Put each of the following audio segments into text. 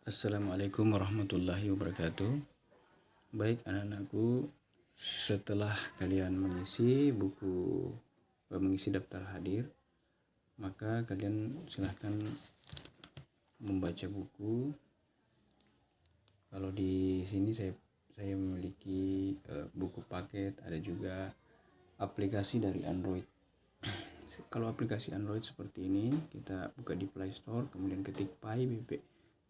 Assalamualaikum warahmatullahi wabarakatuh. Baik anak-anakku, setelah kalian mengisi daftar hadir, maka kalian silahkan membaca buku. Kalau di sini saya memiliki buku paket, ada juga aplikasi dari Android. Kalau aplikasi Android seperti ini, kita buka di Play Store, kemudian ketik PAI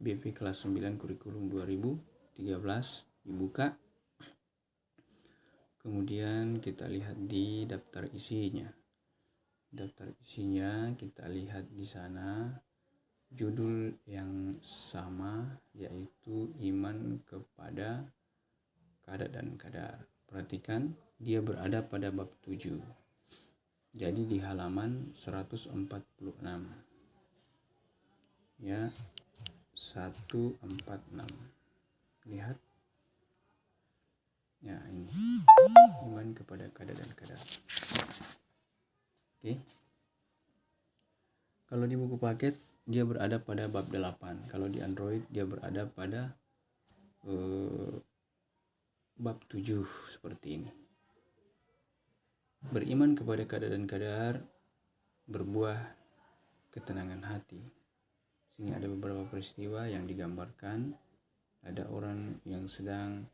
BP kelas 9 kurikulum 2013, dibuka. Kemudian kita lihat di daftar isinya. Daftar isinya kita lihat di sana judul yang sama, yaitu iman kepada qada dan qadar. Perhatikan, dia berada pada bab 7. Jadi di halaman 146. Ya, 146. Lihat. Ya, ini. Iman kepada qada dan qadar. Oke. Kalau di buku paket dia berada pada bab 8. Kalau di Android dia berada pada bab 7 seperti ini. Beriman kepada qada dan qadar berbuah ketenangan hati. Sini ada beberapa peristiwa yang digambarkan. Ada orang yang sedang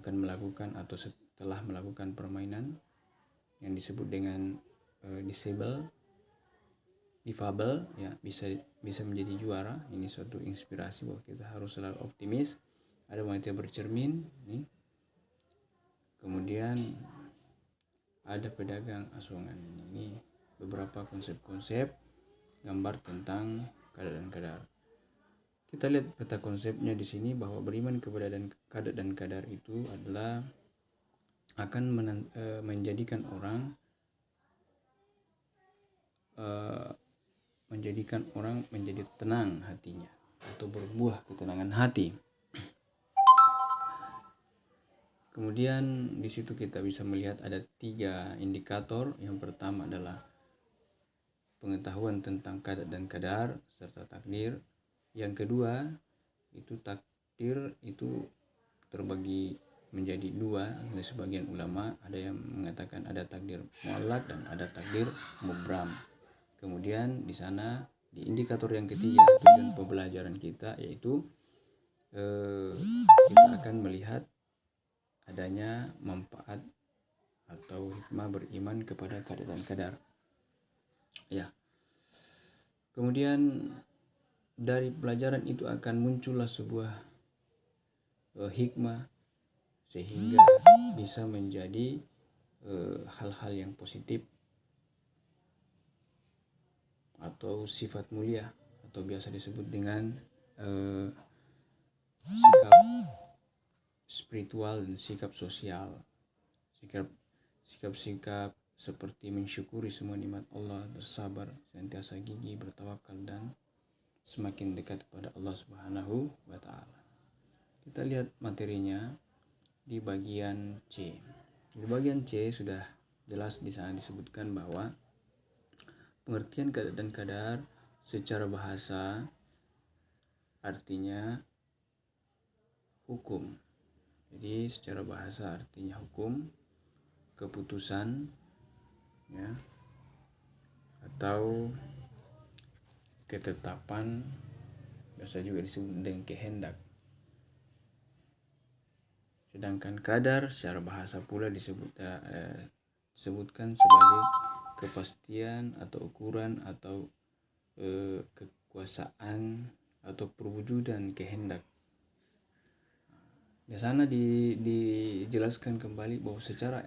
akan melakukan atau setelah melakukan permainan yang disebut dengan difabel, ya, bisa menjadi juara. Ini suatu inspirasi bahwa kita harus selalu optimis. Ada wanita bercermin, nih. Kemudian ada pedagang asongan. Ini beberapa konsep-konsep gambar tentang qada dan qadar. Kita lihat peta konsepnya di sini bahwa beriman kepada qada dan qadar itu adalah akan menjadikan orang menjadi tenang hatinya atau berbuah ketenangan hati. Kemudian di situ kita bisa melihat ada 3 indikator. Yang pertama adalah pengetahuan tentang qada dan qadar serta takdir. Yang kedua, itu takdir itu terbagi menjadi 2 oleh sebagian ulama. Ada yang mengatakan ada takdir muallaq dan ada takdir mubram. Kemudian di sana di indikator yang ketiga, tujuan pembelajaran kita yaitu kita akan melihat adanya manfaat atau hikmah beriman kepada qada dan qadar. Ya. Kemudian dari pelajaran itu akan muncullah sebuah hikmah sehingga bisa menjadi hal-hal yang positif atau sifat mulia atau biasa disebut dengan sikap spiritual dan sikap sosial. Sikap seperti mensyukuri semua nikmat Allah, bersabar, senantiasa gigih, bertawakal, dan semakin dekat kepada Allah Subhanahu wa taala. Kita lihat materinya di bagian C. Di bagian C sudah jelas di sana disebutkan bahwa pengertian qada dan qadar secara bahasa artinya hukum. Jadi secara bahasa artinya hukum, keputusan, ya, atau ketetapan, biasa juga disebut dengan kehendak. Sedangkan qadar secara bahasa pula disebutkan sebagai kepastian atau ukuran atau kekuasaan atau perwujudan kehendak. Di sana dijelaskan kembali bahwa secara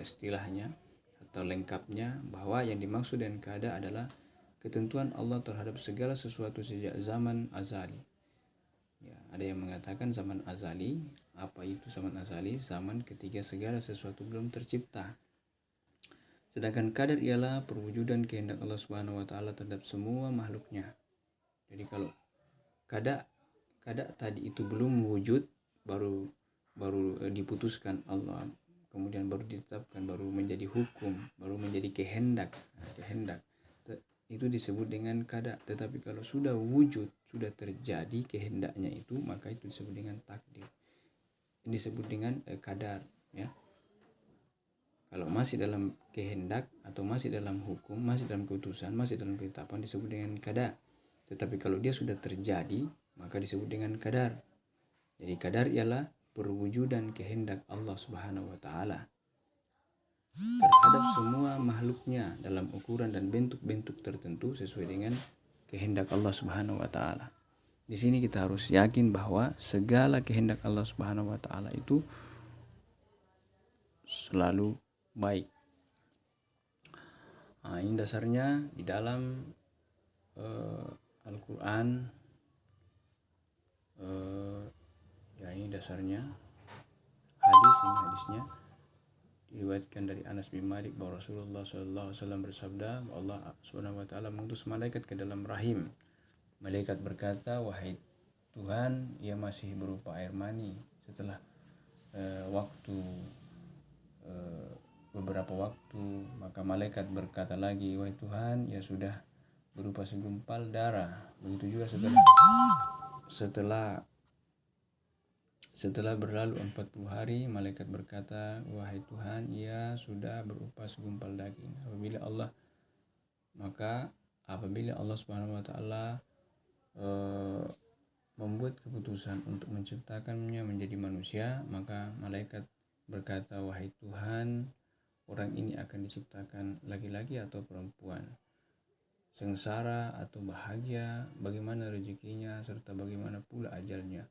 istilahnya atau lengkapnya bahwa yang dimaksud dengan qada adalah ketentuan Allah terhadap segala sesuatu sejak zaman azali. Ya, ada yang mengatakan zaman azali. Apa itu zaman azali? Zaman ketika segala sesuatu belum tercipta. Sedangkan qadar ialah perwujudan kehendak Allah Subhanahu wa taala terhadap semua makhluknya. Jadi kalau qada tadi itu belum wujud, baru diputuskan Allah, kemudian baru ditetapkan, baru menjadi hukum, baru menjadi kehendak. itu disebut dengan kada. Tetapi kalau sudah wujud, sudah terjadi kehendaknya itu, maka itu disebut dengan takdir. Disebut dengan kadar, ya. Kalau masih dalam kehendak atau masih dalam hukum, masih dalam keputusan, masih dalam ketetapan, disebut dengan kada. Tetapi kalau dia sudah terjadi, maka disebut dengan kadar. Jadi kadar ialah perwujudan kehendak Allah Subhanahu wa taala terhadap semua makhluknya dalam ukuran dan bentuk-bentuk tertentu sesuai dengan kehendak Allah Subhanahu wa taala. Di sini kita harus yakin bahwa segala kehendak Allah Subhanahu wa taala itu selalu baik. Ini dasarnya di dalam Al-Quran. Ini dasarnya hadisnya diriwayatkan dari Anas bin Malik bahwa Rasulullah SAW bersabda, Allah Subhanahu wa taala mengutus malaikat ke dalam rahim. Malaikat berkata, wahai Tuhan, ia masih berupa air mani. Setelah beberapa waktu, maka malaikat berkata lagi, wahai Tuhan, ia sudah berupa segumpal darah. Begitu juga setelah berlalu 40 hari, malaikat berkata, wahai Tuhan, ia sudah berupa segumpal daging. Apabila Allah Subhanahu wa taala membuat keputusan untuk menciptakannya menjadi manusia, maka malaikat berkata, wahai Tuhan, orang ini akan diciptakan laki-laki atau perempuan, sengsara atau bahagia, bagaimana rezekinya, serta bagaimana pula ajalnya.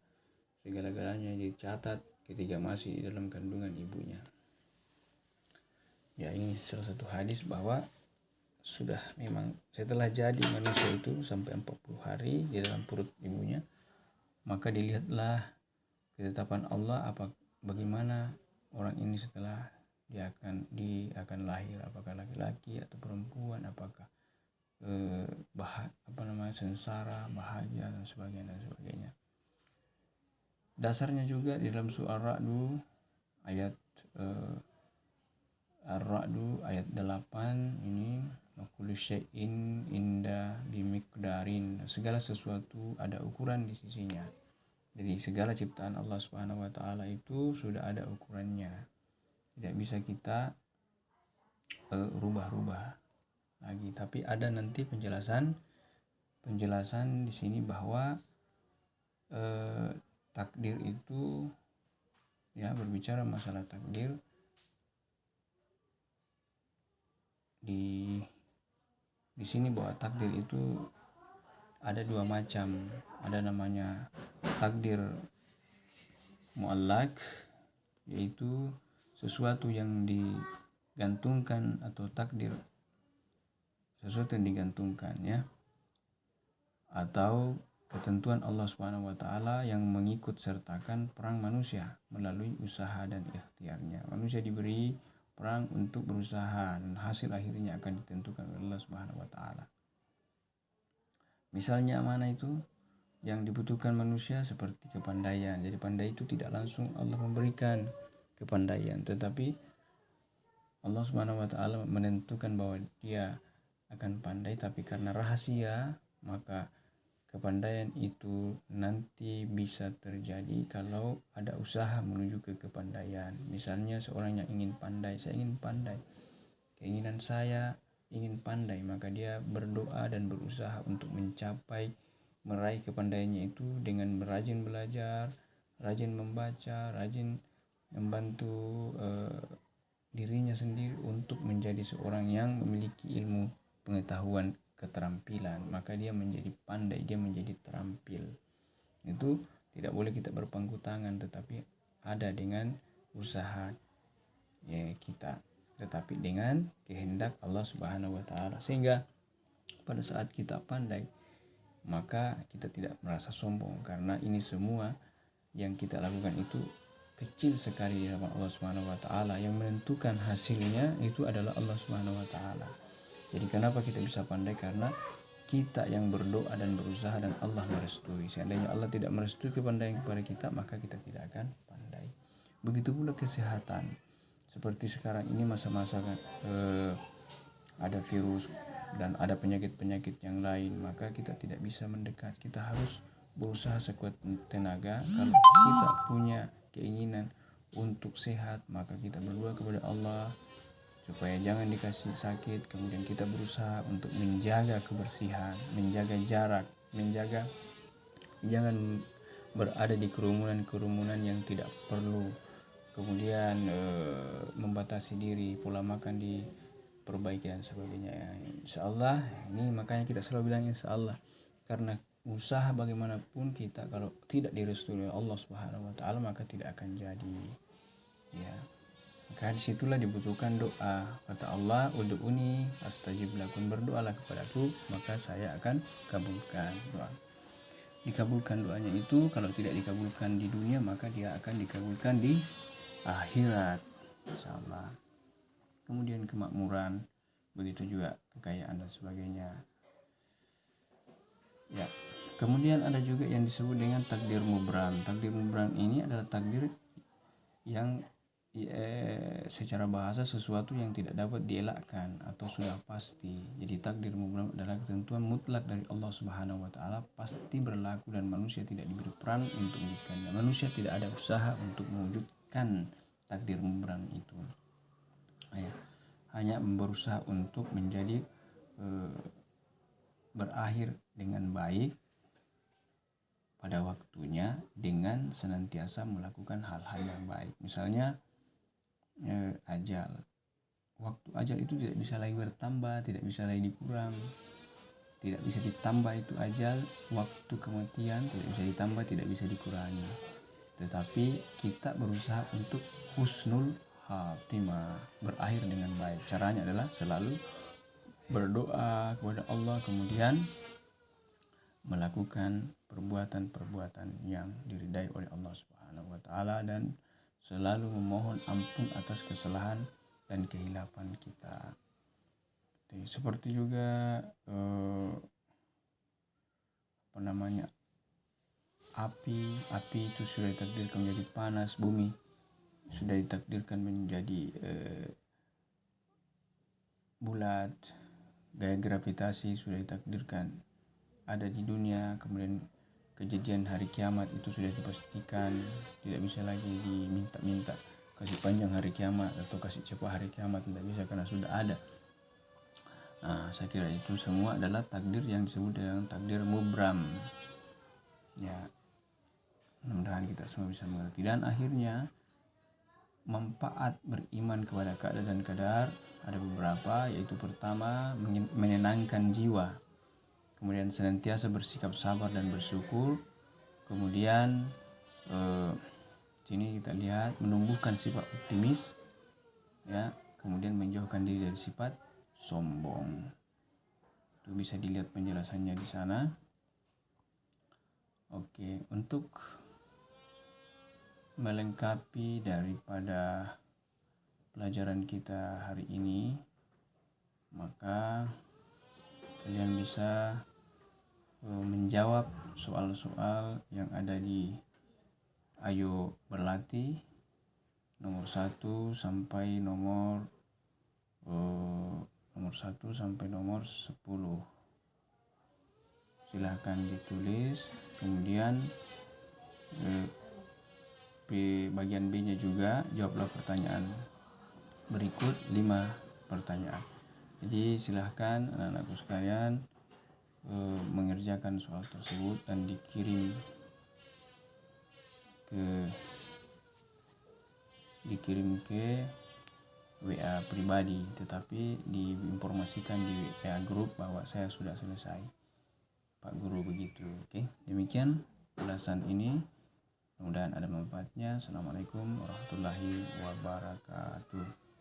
Segala-galanya dicatat ketika masih di dalam kandungan ibunya. Ya, ini salah satu hadis bahwa sudah memang setelah jadi manusia itu sampai 40 hari di dalam perut ibunya, maka dilihatlah ketetapan Allah bagaimana orang ini setelah dia akan lahir, apakah laki-laki atau perempuan, apakah sengsara, bahagia dan sebagainya. Dasarnya juga di dalam surah Ar-Ra'du ayat 8 ini, kullu syai'in inda bimiqdarin, segala sesuatu ada ukuran di sisinya. Jadi segala ciptaan Allah Subhanahu wa taala itu sudah ada ukurannya. Tidak bisa kita rubah-rubah lagi. Tapi ada nanti penjelasan di sini bahwa takdir itu, ya, berbicara masalah takdir di sini bahwa takdir itu ada dua macam. Ada namanya takdir muallak, yaitu sesuatu yang digantungkan, atau takdir sesuatu yang digantungkan, ya, atau ketentuan Allah Subhanahu wa taala yang mengikut sertakan perang manusia melalui usaha dan ikhtiarnya. Manusia diberi perang untuk berusaha dan hasil akhirnya akan ditentukan oleh Allah Subhanahu wa taala. Misalnya mana itu yang dibutuhkan manusia seperti kepandaian. Jadi pandai itu tidak langsung Allah memberikan kepandaian, tetapi Allah Subhanahu wa taala menentukan bahwa dia akan pandai, tapi karena rahasia, maka kepandaian itu nanti bisa terjadi kalau ada usaha menuju ke kepandaian. Misalnya seorang yang ingin pandai, saya ingin pandai, keinginan saya ingin pandai, maka dia berdoa dan berusaha untuk meraih kepandaiannya itu dengan rajin belajar, rajin membaca, rajin membantu dirinya sendiri untuk menjadi seorang yang memiliki ilmu, pengetahuan, keterampilan, maka dia menjadi pandai, dia menjadi terampil. Itu tidak boleh kita berpangku tangan, tetapi ada dengan usaha, ya, kita, tetapi dengan kehendak Allah Subhanahu wa taala. Sehingga pada saat kita pandai, maka kita tidak merasa sombong, karena ini semua yang kita lakukan itu kecil sekali di hadapan Allah Subhanahu wa taala. Yang menentukan hasilnya itu adalah Allah Subhanahu wa taala. Jadi kenapa kita bisa pandai? Karena kita yang berdoa dan berusaha dan Allah merestui. Seandainya Allah tidak merestui kepandaian kepada kita, maka kita tidak akan pandai. Begitu pula kesehatan. Seperti sekarang ini masa-masa ada virus dan ada penyakit-penyakit yang lain, maka kita tidak bisa mendekat. Kita harus berusaha sekuat tenaga. Kalau kita punya keinginan untuk sehat, maka kita berdoa kepada Allah supaya jangan dikasih sakit. Kemudian kita berusaha untuk menjaga kebersihan, menjaga jarak, menjaga jangan berada di kerumunan-kerumunan yang tidak perlu. Kemudian membatasi diri, pola makan diperbaiki dan sebagainya. Insya Allah, ini makanya kita selalu bilang insya Allah, karena usaha bagaimanapun kita kalau tidak direstui oleh Allah Subhanahu wa taala maka tidak akan jadi. Ya. Maka disitulah dibutuhkan doa. Kata Allah, ud'uni astajib lakum, berdoalah kepadaku maka saya akan kabulkan doa. Dikabulkan doanya itu, kalau tidak dikabulkan di dunia maka dia akan dikabulkan di akhirat, insyaallah. Kemudian kemakmuran, begitu juga kekayaan dan sebagainya. Ya. Kemudian ada juga yang disebut dengan takdir mubram. Takdir mubram ini adalah takdir yang secara bahasa sesuatu yang tidak dapat dielakkan atau sudah pasti. Jadi takdir mubram adalah ketentuan mutlak dari Allah Subhanahu wa taala, pasti berlaku dan manusia tidak diberi peran untuk mewujudkannya. Manusia tidak ada usaha untuk mewujudkan takdir mubram itu. Hanya berusaha untuk menjadi berakhir dengan baik pada waktunya dengan senantiasa melakukan hal-hal yang baik. Misalnya ajal. Waktu ajal itu tidak bisa lagi bertambah, tidak bisa lagi dikurang. Tidak bisa ditambah itu ajal, waktu kematian tidak bisa ditambah, tidak bisa dikurangi. Tetapi kita berusaha untuk husnul khatimah, berakhir dengan baik. Caranya adalah selalu berdoa kepada Allah, kemudian melakukan perbuatan-perbuatan yang diridai oleh Allah Subhanahu wa taala dan selalu memohon ampun atas kesalahan dan kehilapan kita. Seperti juga api itu sudah ditakdirkan menjadi panas, bumi sudah ditakdirkan menjadi bulat, gaya gravitasi sudah ditakdirkan ada di dunia. Kemudian kejadian hari kiamat itu sudah dipastikan, tidak bisa lagi diminta-minta kasih panjang hari kiamat atau kasih cepat hari kiamat, tidak bisa karena sudah ada. Saya kira itu semua adalah takdir yang disebut dengan takdir mubram. Ya, mudah-mudahan kita semua bisa mengerti. Dan akhirnya manfaat beriman kepada qada dan qadar ada beberapa, yaitu pertama menyenangkan jiwa, kemudian senantiasa bersikap sabar dan bersyukur, kemudian sini kita lihat menumbuhkan sifat optimis, ya, kemudian menjauhkan diri dari sifat sombong. Itu bisa dilihat penjelasannya di sana. Oke, untuk melengkapi daripada pelajaran kita hari ini, maka kalian bisa menjawab soal-soal yang ada di Ayo Berlatih nomor 1 sampai nomor 1 sampai nomor 10. Silahkan ditulis. Kemudian bagian B-nya juga jawablah pertanyaan berikut 5 pertanyaan. Jadi silahkan anak-anakku sekalian mengerjakan soal tersebut dan dikirim ke WA pribadi, tetapi diinformasikan di WA grup bahwa saya sudah selesai, Pak Guru, begitu. Oke, demikian ulasan ini, mudah-mudahan ada manfaatnya. Assalamualaikum warahmatullahi wabarakatuh.